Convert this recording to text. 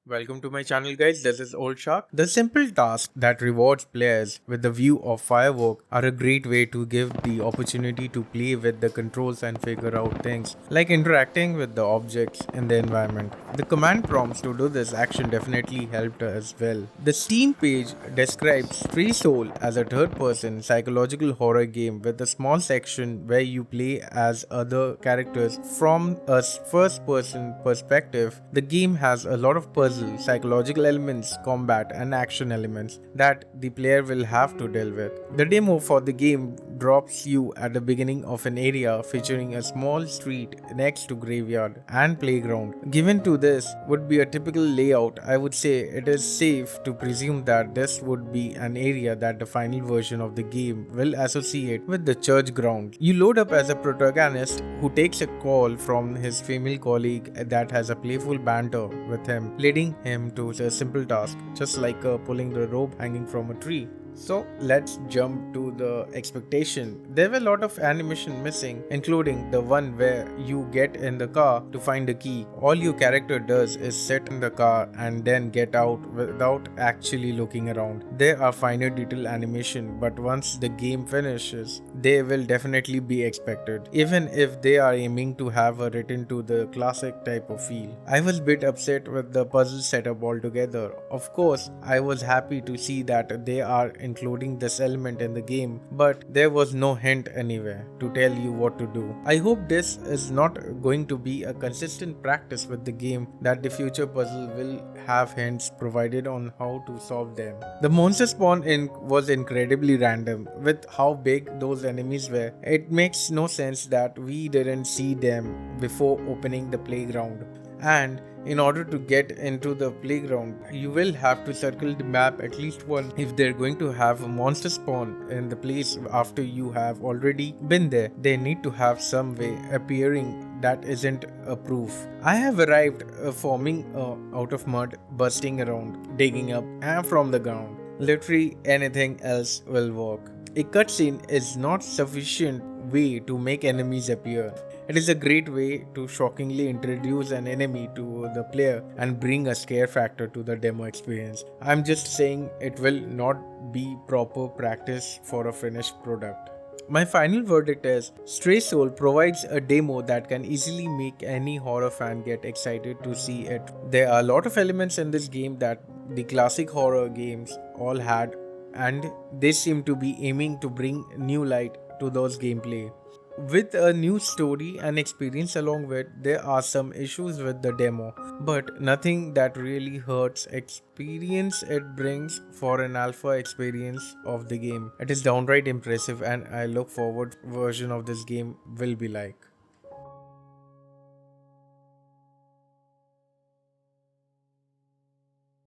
Welcome to my channel guys, this is Old Shark. The simple tasks that rewards players with the view of firework are a great way to give the opportunity to play with the controls and figure out things like interacting with the objects in the environment. The command prompts to do this action definitely helped as well. The Steam page describes Free Soul as a third-person psychological horror game with a small section where you play as other characters from a first-person perspective. The game has a lot of puzzles, psychological elements, combat, and action elements that the player will have to deal with. The demo for the game drops you at the beginning of an area featuring a small street next to graveyard and playground. Given to this would be a typical layout, I would say it is safe to presume that this would be an area that the final version of the game will associate with the church ground. You load up as a protagonist who takes a call from his female colleague that has a playful banter with him, leading him to a simple task, just like pulling the rope hanging from a tree. So let's jump to the expectation. There were a lot of animation missing, including the one where you get in the car to find a key. All your character does is sit in the car and then get out without actually looking around. There are finer detail animation, but once the game finishes, they will definitely be expected, even if they are aiming to have a return to the classic type of feel. I was a bit upset with the puzzle setup altogether. Of course, I was happy to see that they are including this element in the game, but there was no hint anywhere to tell you what to do. I hope this is not going to be a consistent practice with the game, that the future puzzle will have hints provided on how to solve them. The monster spawn was incredibly random with how big those enemies were. It makes no sense that we didn't see them before opening the playground. And in order to get into the playground, you will have to circle the map at least once if they're going to have a monster spawn in the place after you have already been there. They need to have some way appearing that isn't a proof. I have arrived forming out of mud, busting around, digging up and from the ground. Literally anything else will work. A cutscene is not sufficient way to make enemies appear. It is a great way to shockingly introduce an enemy to the player and bring a scare factor to the demo experience. I'm just saying it will not be proper practice for a finished product. My final verdict is Stray Soul provides a demo that can easily make any horror fan get excited to see it. There are a lot of elements in this game that the classic horror games all had, and they seem to be aiming to bring new light to those gameplay. With a new story and experience along with, there are some issues with the demo, but nothing that really hurts experience it brings for an alpha experience of the game. It is downright impressive and I look forward version of this game will be like.